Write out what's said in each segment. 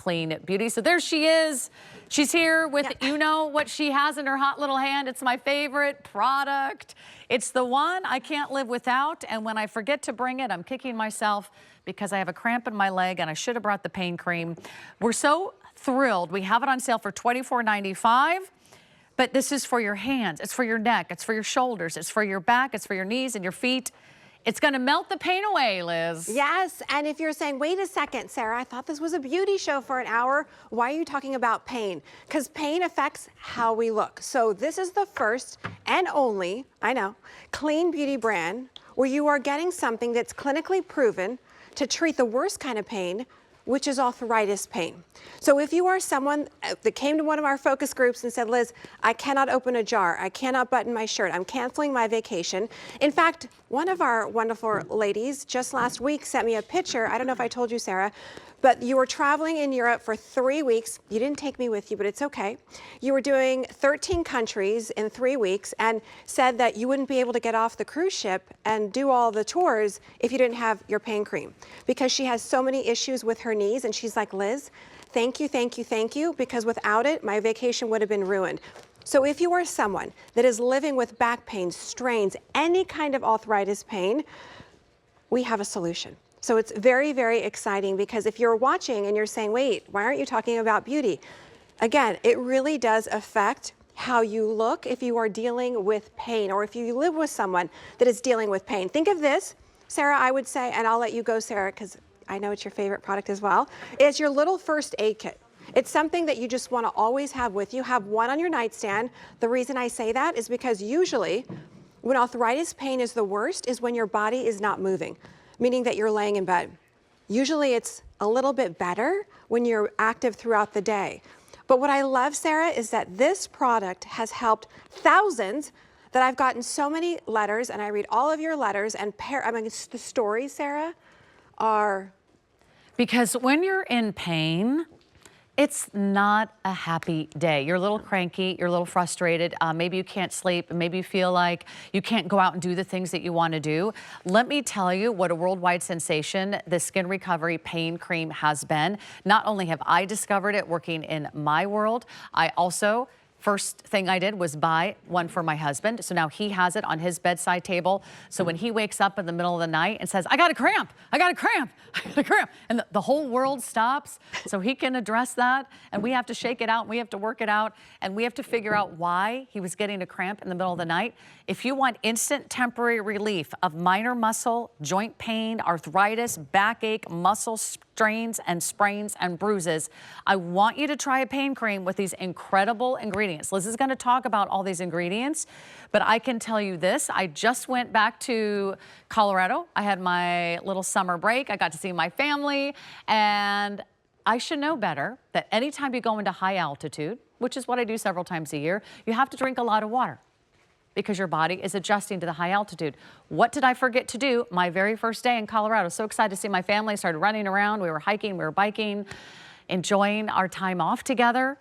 clean beauty. So there she is. She's here with, you know what she has in her hot little hand. It's my favorite product. It's the one I can't live without. And when I forget to bring it, I'm kicking myself because I have a cramp in my leg and I should have brought the pain cream. We're so thrilled. We have it on sale for $24.95. But this is for your hands, it's for your neck, it's for your shoulders, it's for your back, it's for your knees and your feet. It's gonna melt the pain away, Liz. Yes, and if you're saying, wait a second, Sarah, I thought this was a beauty show for an hour. Why are you talking about pain? Because pain affects how we look. So this is the first and only, I know, clean beauty brand where you are getting something that's clinically proven to treat the worst kind of pain, which is arthritis pain. So if you are someone that came to one of our focus groups and said, Liz, I cannot open a jar, I cannot button my shirt, I'm canceling my vacation. In fact, one of our wonderful ladies just last week sent me a picture. I don't know if I told you, Sarah, but you were traveling in Europe for 3 weeks. You didn't take me with you, but it's okay. You were doing 13 countries in 3 weeks and said that you wouldn't be able to get off the cruise ship and do all the tours if you didn't have your pain cream, because she has so many issues with her knees. And she's like, Liz, thank you, thank you, thank you, because without it, my vacation would have been ruined. So if you are someone that is living with back pain, strains, any kind of arthritis pain, we have a solution. So it's very, very exciting, because if you're watching and you're saying, wait, why aren't you talking about beauty? Again, it really does affect how you look if you are dealing with pain, or if you live with someone that is dealing with pain. Think of this, Sarah, I would say, and I'll let you go, Sarah, because I know it's your favorite product as well, is your little first aid kit. It's something that you just want to always have with you. Have one on your nightstand. The reason I say that is because usually when arthritis pain is the worst is when your body is not moving, meaning that you're laying in bed. Usually it's a little bit better when you're active throughout the day. But what I love, Sarah, is that this product has helped thousands, that I've gotten so many letters, and I read all of your letters, and the stories, Sarah, are... Because when you're in pain, it's not a happy day. You're a little cranky, you're a little frustrated, maybe you can't sleep, maybe you feel like you can't go out and do the things that you want to do. Let me tell you what a worldwide sensation the SkinRecovery pain cream has been. Not only have I discovered it working in my world, I also, first thing I did was buy one for my husband. So now he has it on his bedside table. So when he wakes up in the middle of the night and says, I got a cramp, I got a cramp, I got a cramp, and the whole world stops, so he can address that. And we have to shake it out, and we have to work it out, and we have to figure out why he was getting a cramp in the middle of the night. If you want instant temporary relief of minor muscle, joint pain, arthritis, backache, muscle strains and sprains and bruises, I want you to try a pain cream with these incredible ingredients. Liz is going to talk about all these ingredients, but I can tell you this. I just went back to Colorado. I had my little summer break. I got to see my family, and I should know better that anytime you go into high altitude, which is what I do several times a year, you have to drink a lot of water, because your body is adjusting to the high altitude. What did I forget to do my very first day in Colorado? So excited to see my family. Started running around. We were hiking, we were biking, enjoying our time off together.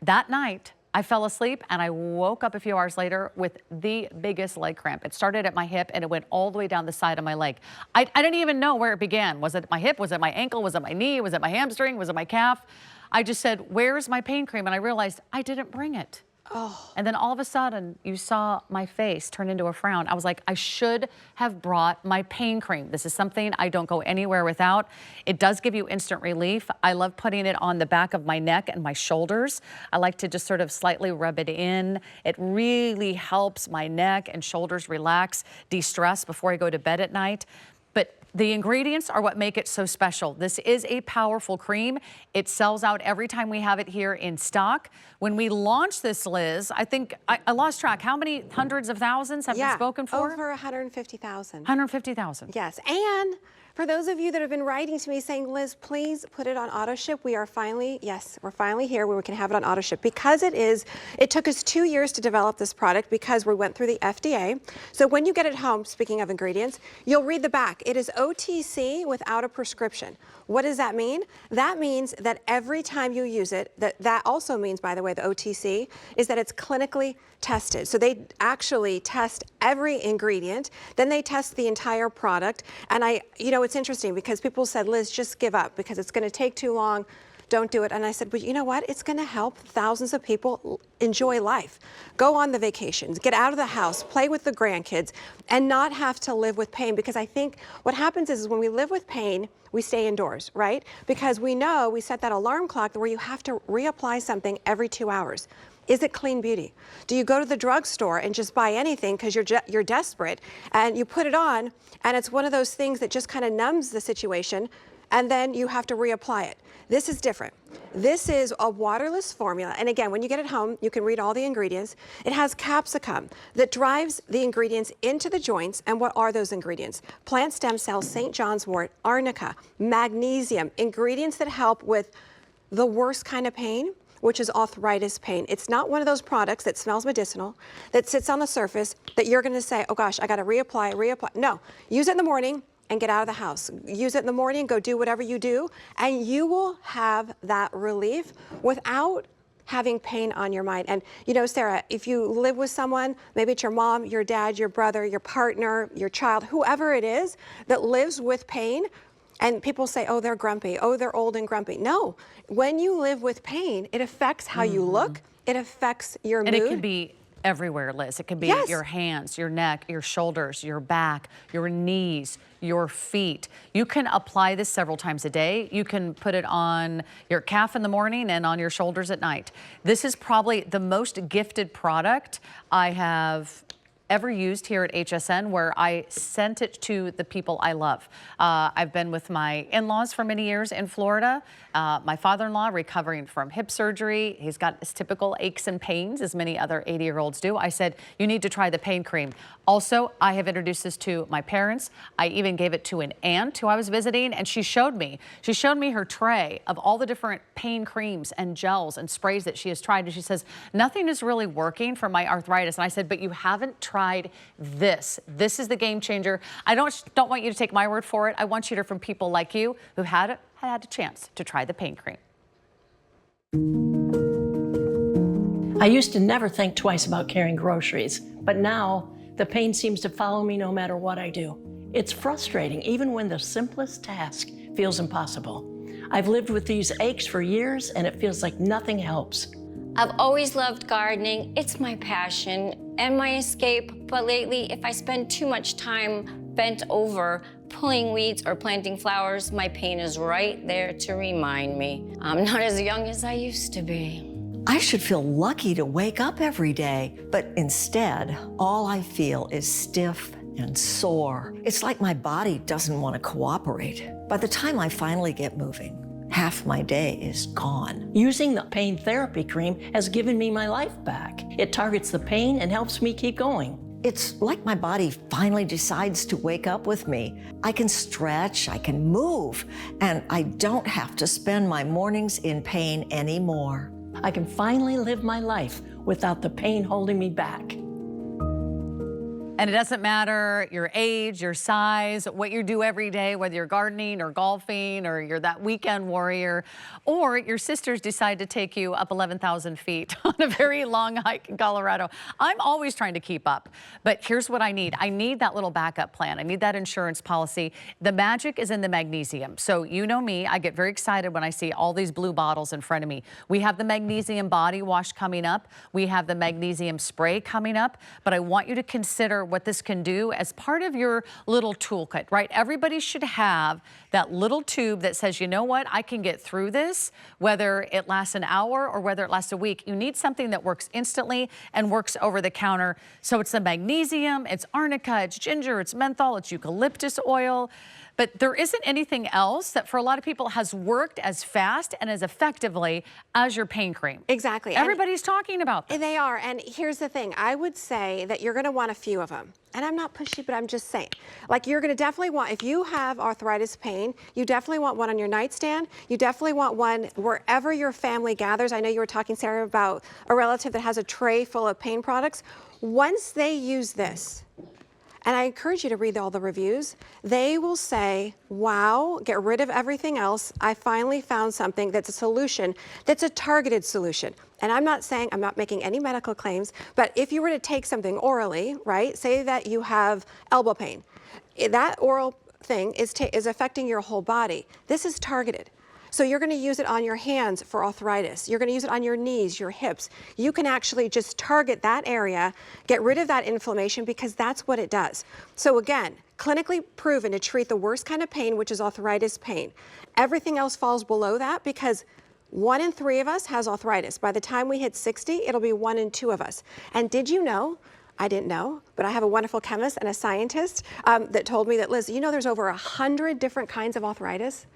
That night, I fell asleep, and I woke up a few hours later with the biggest leg cramp. It started at my hip, and it went all the way down the side of my leg. I didn't even know where it began. Was it my hip? Was it my ankle? Was it my knee? Was it my hamstring? Was it my calf? I just said, where's my pain cream? And I realized I didn't bring it. Oh. And then all of a sudden, you saw my face turn into a frown. I was like, I should have brought my pain cream. This is something I don't go anywhere without. It does give you instant relief. I love putting it on the back of my neck and my shoulders. I like to just sort of slightly rub it in. It really helps my neck and shoulders relax, de-stress before I go to bed at night. But the ingredients are what make it so special. This is a powerful cream. It sells out every time we have it here in stock. When we launched this, Liz, I think I lost track. How many hundreds of thousands have been spoken for? Over 150,000. 150,000. Yes, and for those of you that have been writing to me saying, Liz, please put it on auto ship. We are finally, yes, we're finally here where we can have it on auto ship, because it took us 2 years to develop this product, because we went through the FDA. So when you get it home, speaking of ingredients, you'll read the back. It is OTC without a prescription. What does that mean? That means that every time you use it, that also means, by the way, the OTC, is that it's clinically tested. So they actually test every ingredient, then they test the entire product. And you know, it's interesting because people said, Liz, just give up because it's going to take too long don't do it. And I said, but you know what? It's going to help thousands of people enjoy life. Go on the vacations, get out of the house, play with the grandkids, and not have to live with pain. Because I think what happens is when we live with pain, we stay indoors, right? Because we know we set that alarm clock where you have to reapply something every 2 hours. Is it clean beauty? Do you go to the drugstore and just buy anything because you're desperate, and you put it on and it's one of those things that just kind of numbs the situation, and then you have to reapply it? This is different. This is a waterless formula. And again, when you get it home, you can read all the ingredients. It has capsicum that drives the ingredients into the joints. And what are those ingredients? Plant stem cells, St. John's wort, arnica, magnesium, ingredients that help with the worst kind of pain, which is arthritis pain. It's not one of those products that smells medicinal, that sits on the surface, that you're gonna say, oh gosh, I gotta reapply. No, use it in the morning and get out of the house. Use it in the morning, go do whatever you do, and you will have that relief without having pain on your mind. And you know, Sarah, if you live with someone, maybe it's your mom, your dad, your brother, your partner, your child, whoever it is that lives with pain, and people say, oh, they're grumpy, oh, they're old and grumpy. No, when you live with pain, it affects how you look, it affects your mood. And it can be everywhere, Liz. It can be Yes. your hands, your neck, your shoulders, your back, your knees, your feet. You can apply this several times a day. You can put it on your calf in the morning and on your shoulders at night. This is probably the most gifted product I have ever used here at HSN, where I sent it to the people I love. I've been with my in-laws for many years in Florida. My father-in-law recovering from hip surgery. He's got his typical aches and pains, as many other 80-year-olds do. I said, you need to try the pain cream. Also, I have introduced this to my parents. I even gave it to an aunt who I was visiting, and she showed me her tray of all the different pain creams and gels and sprays that she has tried. And she says, nothing is really working for my arthritis. And I said, but you haven't tried this. This is the game changer. I don't want you to take my word for it. I want you to hear from people like you who had a chance to try the pain cream. I used to never think twice about carrying groceries, but now the pain seems to follow me no matter what I do. It's frustrating, even when the simplest task feels impossible. I've lived with these aches for years, and it feels like nothing helps. I've always loved gardening. It's my passion and my escape, but lately, if I spend too much time bent over pulling weeds or planting flowers, my pain is right there to remind me I'm not as young as I used to be. I should feel lucky to wake up every day, but instead, all I feel is stiff and sore. It's like my body doesn't want to cooperate. By the time I finally get moving, half my day is gone. Using the pain therapy cream has given me my life back. It targets the pain and helps me keep going. It's like my body finally decides to wake up with me. I can stretch, I can move, and I don't have to spend my mornings in pain anymore. I can finally live my life without the pain holding me back. And it doesn't matter your age, your size, what you do every day, whether you're gardening or golfing or you're that weekend warrior, or your sisters decide to take you up 11,000 feet on a very long hike in Colorado. I'm always trying to keep up, but here's what I need. I need that little backup plan. I need that insurance policy. The magic is in the magnesium. So you know me, I get very excited when I see all these blue bottles in front of me. We have the magnesium body wash coming up. We have the magnesium spray coming up, but I want you to consider what this can do as part of your little toolkit, right? Everybody should have that little tube that says, you know what, I can get through this, whether it lasts an hour or whether it lasts a week. You need something that works instantly and works over the counter. So it's the magnesium, it's arnica, it's ginger, it's menthol, it's eucalyptus oil. But there isn't anything else that for a lot of people has worked as fast and as effectively as your pain cream. Exactly. Everybody's talking about this. They are, and here's the thing. I would say that you're gonna want a few of them. And I'm not pushy, but I'm just saying. Like, you're gonna definitely want, if you have arthritis pain, you definitely want one on your nightstand. You definitely want one wherever your family gathers. I know you were talking, Sarah, about a relative that has a tray full of pain products. Once they use this, and I encourage you to read all the reviews, they will say, wow, get rid of everything else. I finally found something that's a solution, that's a targeted solution. And I'm not saying, I'm not making any medical claims, but if you were to take something orally, right, say that you have elbow pain, that oral thing is affecting your whole body. This is targeted. So you're going to use it on your hands for arthritis. You're going to use it on your knees, your hips. You can actually just target that area, get rid of that inflammation, because that's what it does. So again, clinically proven to treat the worst kind of pain, which is arthritis pain. Everything else falls below that because 1 in 3 of us has arthritis. By the time we hit 60, it'll be 1 in 2 of us. And did you know, I didn't know, but I have a wonderful chemist and a scientist that told me that, Liz, you know there's over 100 different kinds of arthritis?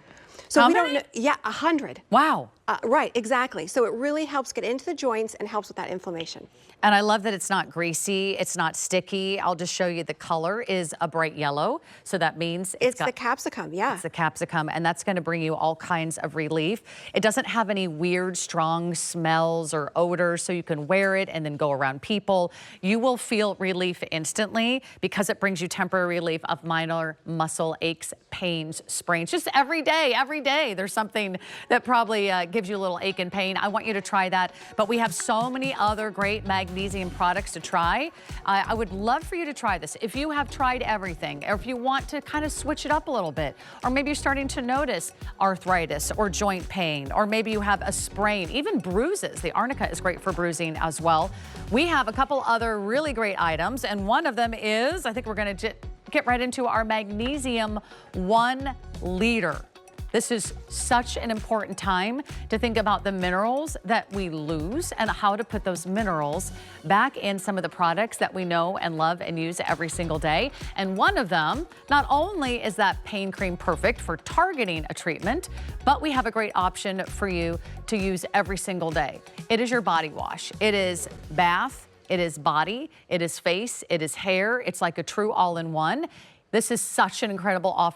So How we many? don't know, yeah, 100. Wow. Right, exactly. So it really helps get into the joints and helps with that inflammation. And I love that it's not greasy, it's not sticky. I'll just show you the color is a bright yellow. So that means It's the capsicum, yeah. It's the capsicum, and that's going to bring you all kinds of relief. It doesn't have any weird, strong smells or odors, so you can wear it and then go around people. You will feel relief instantly because it brings you temporary relief of minor muscle aches, pains, sprains. Just every day, there's something that probably gives you a little ache and pain. I want you to try that, but we have so many other great magnesium products to try. I would love for you to try this. If you have tried everything, or if you want to kind of switch it up a little bit, or maybe you're starting to notice arthritis or joint pain, or maybe you have a sprain, even bruises. The arnica is great for bruising as well. We have a couple other really great items, and one of them is, I think we're going to get right into our magnesium 1 liter. This is such an important time to think about the minerals that we lose and how to put those minerals back in some of the products that we know and love and use every single day. And one of them, not only is that pain cream perfect for targeting a treatment, but we have a great option for you to use every single day. It is your body wash. It is bath, it is body, it is face, it is hair. It's like a true all-in-one. This is such an incredible offer.